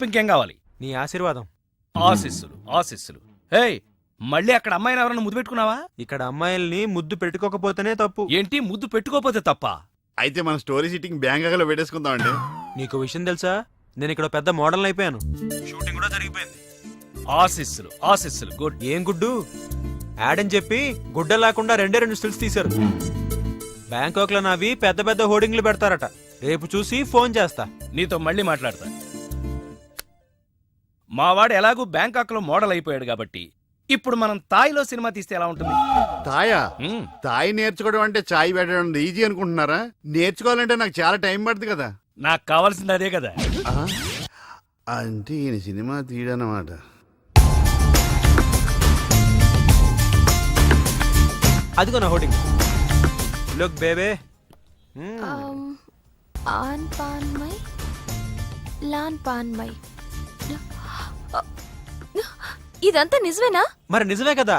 ఇంకేం కావాలి? నీ ఆశీర్వాదం. ఆశీస్సులు ఆశీస్సులు. హే, మళ్ళీ అక్కడ అమ్మాయిని ఎవరన్నా ముద్దు పెట్టుకున్నావా? ఇక్కడ అమ్మాయిల్ని ముద్దు పెట్టుకోకపోతేనే తప్పు. ఏంటి ముద్దు పెట్టుకోపోతే తప్ప? అయితే మన స్టోరీ సిట్టింగ్ బ్యాంకాక్లో పెట్టేసుకుందామండి. నీకు విషయం తెలుసా, నేను ఇక్కడ పెద్ద మోడల్ అయిపోయాను. షూటింగ్ కూడా జరిగిపోయింది. ఆశీస్సులు ఆశీస్సులు. గుడ్. ఏం గుడ్డు? యాడ్ అని చెప్పి గుడ్డ లేకుండా 2 స్టిల్స్ తీశారు. బ్యాంకాక్ లో నావి పెద్ద పెద్ద హోర్డింగ్లు పెడతారట. రేపు చూసి ఫోన్ చేస్తా. నీతో మళ్ళీ మాట్లాడతా. మావాడు ఎలాగూ బ్యాంకాక్ లో మోడల్ అయిపోయాడు కాబట్టి ఇప్పుడు మనం తాయిలో సినిమా తీస్తే ఎలా ఉంటుంది? తాయా? తాయి నేర్చుకోవడం అంటే చాయ్ పెట్టడం ఈజీ అనుకుంటున్నారా? నేర్చుకోవాలంటే నాకు చాలా టైం పడుతుంది కదా. నాకు కావాల్సింది అదే కదా. అంటే ఈయన సినిమా తీయడనమాట. అదిగో నా హోర్డింగ్. Look baby. ఆన్ పాన్ మై లాన్ పాన్ మై. ఇదంతా నిజమేనా? మరి నిజమే కదా.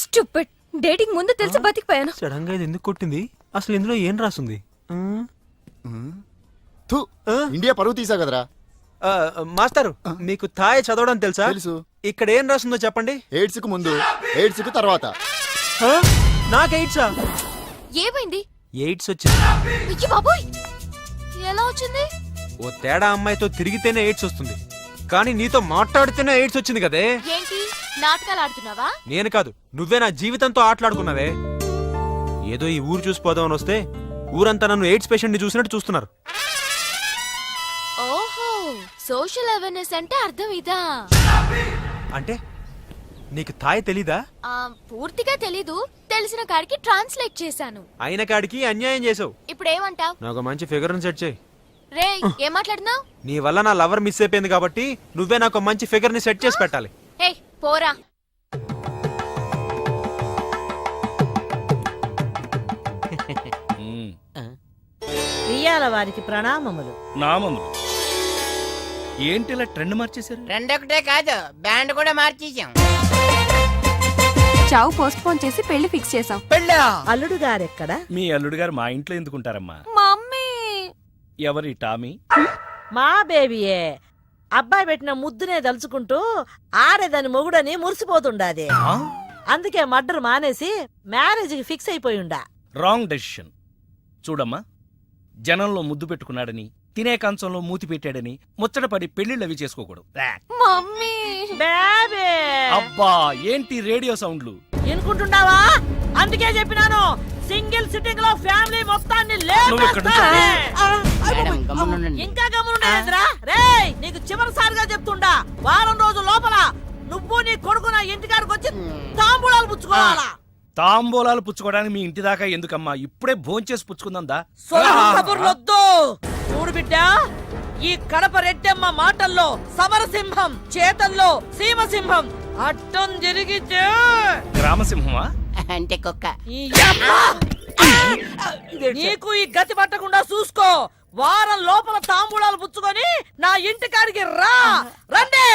స్టూపిడ్. డేటింగ్ ముందు తెలిసి బతికిపోయాను. సడన్ గా ఇది ఎందుకు కొట్టింది? అసలు ఇందులో ఏం రాసుంది? ఇండియా పరువు తీసా కదరా. మాస్టారు, మీకు థాయ్ చదవడం తెలుసా? తెలుసు. ఇక్కడ ఏం రాసిందో చెప్పండి. ఎయిడ్స్ కు ముందు, ఎయిడ్స్ కు తర్వాత. నాకు ఎయిడ్సా? ఏమైంది? ఎయిడ్స్ వచ్చింది. అయ్య బాబోయ్, ఎలా వచ్చింది? ఓ తేడా అమ్మాయితో తిరిగితేనే ఎయిడ్స్ వస్తుంది, కానీ నీతో మాట్లాడితేనే ఎయిడ్స్ వచ్చింది కదే. ఏంటి నాటకాలు ఆడుతున్నావా? నేను కాదు, నువ్వే నా జీవితంతో ఆటలాడుకున్నావే. ఏదో ఈ ఊరు చూసిపోదామని వస్తే ఊరంతా నన్ను ఎయిడ్స్ పేషెంట్ ని చూసినట్టు చూస్తున్నారు. ఓహో, సోషల్ అవేర్నెస్ అంటే అర్థం ఇదా? అంటే నీకు థాయ్ తెలీదా? పూర్తిగా తెలీదు, తెలిసిన కాడికి ట్రాన్స్లేట్ చేశాను. అయిన కాడికి అన్యాయం చేసావు. ఇప్పుడు ఏమంటావ్? నాకు మంచి ఫిగర్ సెట్ చేయి. రే, ఏం మాట్లాడుతున్నావు? నీ వల్ల నా లవర్ మిస్ అయిపోయింది కాబట్టి నువ్వే నాకు మంచి ఫిగర్ ని సెట్ చేసి పెట్టాలి. హే, పోరా. ఇయ్యాల వారికి ప్రణామములు. నామములు. ఏంటి ఇలా ట్రెండ్ మార్చేశారు? రెండొకటే కాదు, బ్యాండ్ కూడా మార్చేసాం. చావు పోస్ట్ పోన్ చేసి పెళ్లి ఫిక్స్ చేసాం. పెళ్ళా? అల్లుడు గారెక్కడ? మీ అల్లుడు గారు మా ఇంట్లో ఎందుకుంటారమ్మా? మమ్మీ. ఎవరి టామీ? మా బేబీయే. అబ్బాయి పెట్టిన ముద్దునే దలుచుకుంటూ ఆడేదాని మొగుడని మురిసిపోతుండాది. అందుకే మర్డర్ మానేసి మ్యారేజ్ కి ఫిక్స్ అయిపోయిండా. Wrong decision. చూడమ్మా, జనంలో ముద్దు పెట్టుకున్నాడని, తినే కంచంలో మూతి పెట్టాడని ముచ్చటపడి పెళ్లిళ్ళవి చేసుకోకూడదు. మమ్మీ. బేబీ. అబ్బా, ఏంటి రేడియో సౌండ్లు? ఎనుకుంటున్నావా? అందుకే చెప్పినాను, సింగిల్ సిట్టింగ్ లో ఫ్యామిలీ మొత్తాన్ని ఇంకా గమనుండేదిరా. రేయ్, నీకు చివరిసారిగా చెప్తుండా, వారం రోజుల లోపల నువ్వు నీ కొడుకు నా ఇంటికాడికి వచ్చి తాంబూలాలు పుచ్చుకోవాలా. తాంబూలాలు పుచ్చుకోవడానికి మీ ఇంటి దాకా ఎందుకమ్మా? ఇప్పుడే భోంచేసి పుచ్చుకుందా. కబుర్లొద్దు. చూడు బిడ్డ, ఈ కడప రెడ్డమ్మ మాటల్లో సమరసింహం, చేతల్లో సీమసింహం. అడ్డం జరిగితే గ్రామసింహమా? అంటే కుక్క. నీకు ఈ గతి పట్టకుండా చూసుకో. వారం లోపల తాంబూలాలు పుచ్చుకొని నా ఇంటికాడికి రా. రండి.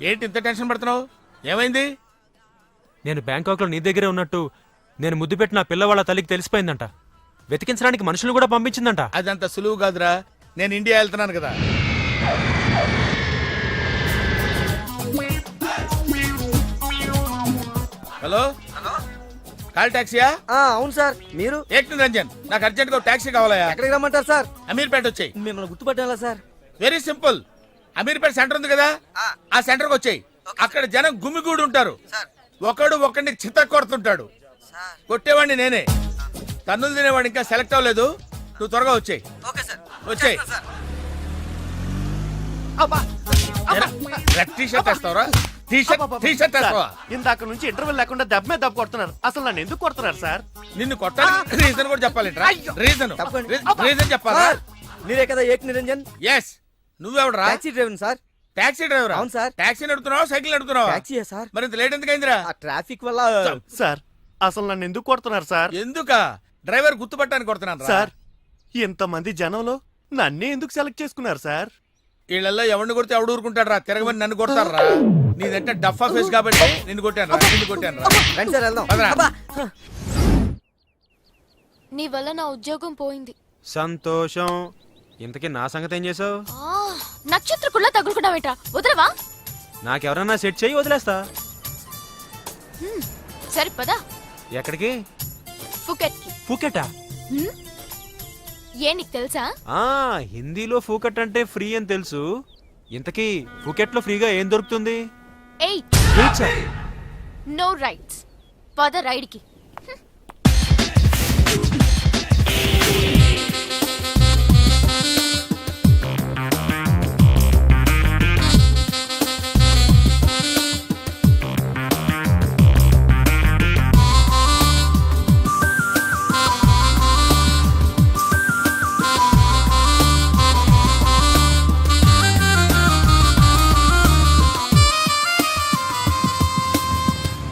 ఏంటి ఇంత టెన్షన్ పడుతున్నావు? ఏమైంది? నేను బ్యాంకాక్ లో నీ దగ్గరే ఉన్నట్టు నేను ముద్దు పెట్టిన పిల్లవాళ్ళ తల్లికి తెలిసిపోయిందంట. వెతికించడానికి మనుషులు కూడా పంపించిందంట. అదంత సులువు కాదురా. నేను ఇండియా వెళ్తున్నాను కదా. హలో, కాల్ టాక్సీయా? అవును సార్. మీరు? ఏక్ నిరంజన్, నాకు అర్జెంట్ గా టాక్సీ కావాలయా. ఎక్కడికి రమ్మంటారు సార్? అమీర్పేట వచ్చాయి. మిమ్మల్ని గుర్తుపట్టాలా sir? Very simple. Ameerpet center ఉంది కదా, ఆ సెంటర్ కి వచ్చాయి. అక్కడ జనం గుమిగూడు ఉంటారు. ఒకడు ఒకడిని చిత్త కొడుతుంటాడు. కొట్టేవాడిని నేనే. తన్నులు తినేవాడు ఇంకా సెలెక్ట్ అవ్వలేదు. నువ్వు త్వరగా వచ్చాయి. వచ్చాయి. టీ-షర్ట్ వేస్తావరా? టీ-షర్ట్ వేస్తావా? ఇందాక నుంచి ఇంటర్వెల్ లేకుండా దెబ్బ మీద దెబ్బ కొడుతున్నారు. అసలు నన్ను ఎందుకు కొడుతున్నారు సార్? నిన్ను కొట్టాలి రీజన్ కూడా చెప్పాలి. రీజన్ చెప్పాలా? మీరే కదా ఏక్ నిరంజన్? ఎస్. నువ్వెవడరా? Taxi driver sir. Taxi driver? అవును సార్. టాక్సీ నడుపుతున్నావా, సైకిల్ నడుపుతున్నావా? Taxi sir. మరి ఇంత లేట్ ఎందుకు అయిందిరా? ట్రాఫిక్ వల్ల సార్. అసలు నన్ను ఎందుకు కొడుతున్నారు సార్? ఎందుకా? డ్రైవర్ గుర్తుపట్టానికి కొడుతున్నాను సార్. ఇంతమంది జనంలో నన్నే ఎందుకు సెలెక్ట్ చేసుకున్నారు సార్? వీళ్ళల్లో ఎవరిని కొడితే ఎవడు ఊరుకుంటాడు రా? తిరగమని నన్ను కొడతారా? నీదంటే డఫా ఫేస్ కాబట్టి నిన్ను కొట్టాను రా. పదరా. నీ వల్ల నా ఉద్యోగం పోయింది. సంతోషం. ఇంతకీ నా సంగతి ఏం చేసావు? నక్షత్రకుల్లా తగులుకున్నావేంట్రా? వదలవా? నాకెవరన్నా సెట్ చేయి వదిలేస్తా. సరే పదా. ఎక్కడికి? ఫుకెట్ కి. ఫూకెటా? ఏ నీకు తెలుసా? హిందీలో ఫూకెట్ అంటే ఫ్రీ అని తెలుసు. ఇంతకీ ఫూకెట్ లో ఫ్రీగా ఏం దొరుకుతుంది? ఏయ్, ఫ్రూట్సా? No rights. పద రైడ్ కి.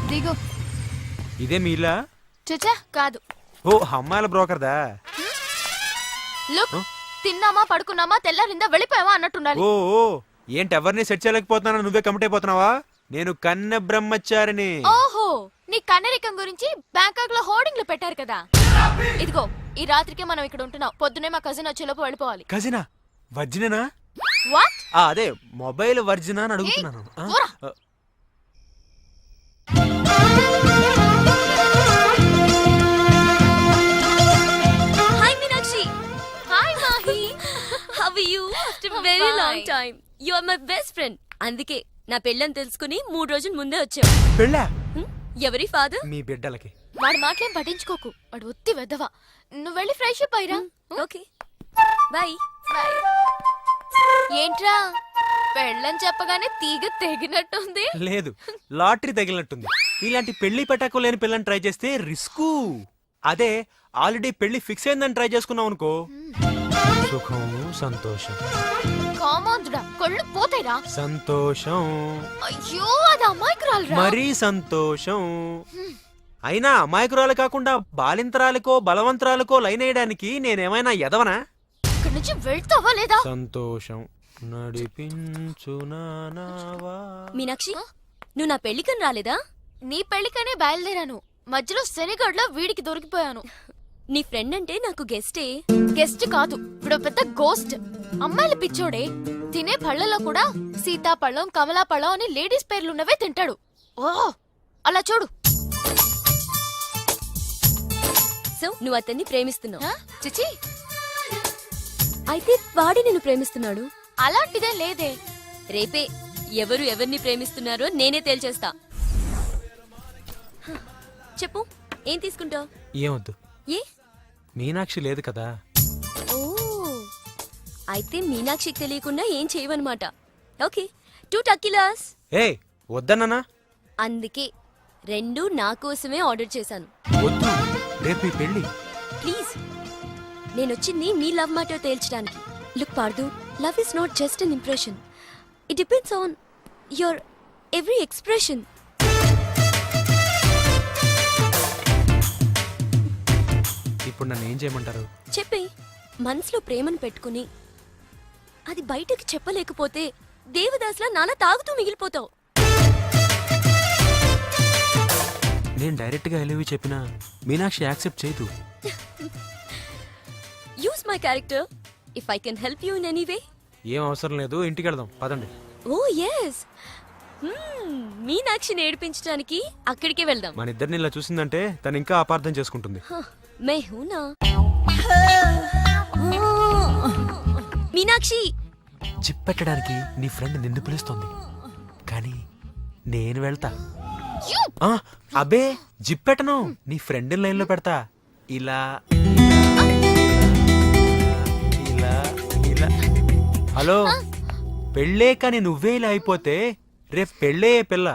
దిగు. ఇదే మీలా? చచ్చా కాదు. ఓ అమ్మాయిల బ్రోకర్దా? లుక్, తిన్నామా పడుకున్నామా తెల్లారిందా వెళ్ళిపోయావా అన్నట్టుండాలి. ఓ ఏంటి ఎవరిని సెట్ చేయలేకపోతున్నా? నువ్వే కమిట్ అయిపోతున్నావా? నేను కన్య బ్రహ్మచారిని. ఓహో, నీ కన్నరికం గురించి బ్యాంకాక్ లో హోర్డింగ్లు పెట్టారు కదా. ఇదిగో, ఈ రాత్రికి మనం ఇక్కడ ఉంటున్నాం. పొద్దునే మా కజిన్ వచ్చేలోపు వెళ్ళిపోవాలి. కజినా? వర్జినేనా? వాట్? అదే మొబైల్ వర్జినా అని అడుగుతున్నాను. పోరా. Hi Meenakshi. Hi Mahi. How are you? After very long time. You are my best friend. అందుకే నా పెళ్ళని తెలుసుకుని 3 రోజుల ముందే వచ్చావు. పెళ్ళా? ఎవరి ఫాదర్? మీ బిడ్డలకి. వాడి మాటలేం పట్టించుకోకు. వాడు ఒత్తి వెదవా. నువ్వు వెళ్ళి ఫ్రెష్ అప్ అయ్యిరా. Okay bye. బాయ్. ఏంట్రా పెళ్ళని చెప్పగానే తీగ తెగినట్టుంది. లేదు, లాటరీ తగిలినట్టుంది. ఇలాంటి పెళ్లి పెట్టకు లేని పిల్లని ట్రై చేస్తే రిస్కు. అదే ఆల్రెడీ పెళ్లి ఫిక్స్ అయిందని ట్రై చేసుకున్నావు అనుకో, సుఖం సంతోషం. కామాంధుడా, కళ్ళు పోతాయిరా. సంతోషం. అయ్యో, అది అమ్మాయికురాలురా. మరీ సంతోషం. అయినా అమాయకురాలు కాకుండా బాలింతరాలకో బలవంతరాలకో లైన్ వేయడానికి నేనేమైనా ఎదవనా? ఇక్కడి నుంచి వెళ్తావా లేదా? సంతోషం నడిపించునావా. మీనాక్షి, నువ్వు నా పెళ్లికని రాలేదా? నీ పెళ్లికనే బయలుదేరాను. మధ్యలో శనిగడ్లో వీడికి దొరికిపోయాను. నీ ఫ్రెండ్ అంటే నాకు గెస్టే. గెస్ట్ కాదు, ఇప్పుడు పెద్ద గోస్ట్. అమ్మాయిల పిచ్చోడే. తినే పళ్ళలో కూడా సీతాపళ్ళం కమలాపళ్ళం అని లేడీస్ పేర్లున్నవే తింటాడు. ఓ, అలా చూడు. సో నువ్వు అతన్ని ప్రేమిస్తున్నావు? చిచి, అయితే వాడి నిన్ను ప్రేమిస్తున్నాడు. అలాంటిదే లేదే. రేపే ఎవరు ఎవరిని ప్రేమిస్తున్నారో నేనే తేల్చేస్తా. చెప్పు, ఏం తీసుకుంటావు? ఏమొద్దు. ఏ? మీనాక్షి లేదు కదా. ఓ, అయితే మీనాక్షికి తెలియకుండా ఏం చేయవన్నమాట. ఓకే, 2 టకీలాస్. ఏ వద్దన్నా. అందుకే 2 నా కోసమే ఆర్డర్ చేశాను. వద్దు, రేపు ఈ పెళ్లి. ప్లీజ్, నేనొచ్చింది మీ లవ్ మ్యాటర్ తేల్చడానికి. Look Pardhu, love is not just an impression. It depends on your every expression. ఇప్పుడు నన్ను ఏం చేయమంటారు? చెప్పే. మనసులో ప్రేమను పెట్టుకుని అది బయటకి చెప్పలేకపోతే దేవదాస్లా నాన్న తాగుతూ మిగిలిపోతావు. నేను డైరెక్ట్ గా ఎలివి చెప్పినా మీనాక్షి యాక్సెప్ట్ చేయదు. Use my character if I can help you in any way. ఏం అవసరం లేదు, ఇంటికి వెళ్దాం పదండి. ఓ ఎస్, మీనాక్షిని ఏడిపించడానికి అక్కడికే వెళ్దాం. మన ఇద్దరిని ఇలా చూసిందంటే తను ఇంకా అపార్థం చేసుకుంటుంది. మే హూనా మీనాక్షి. జిప్ పెట్టడానికి నీ ఫ్రెండ్ నిన్ను పిలుస్తోంది, కానీ నేను వెళ్తా. అబే జిప్ పెట్టను, నీ ఫ్రెండ్ లైన్ లో పెడతా. ఇలా ఇలా ఇలా. హలో, పెళ్ళే కానీ నువ్వే ఇలా అయిపోతే రేపు పెళ్ళే పిల్ల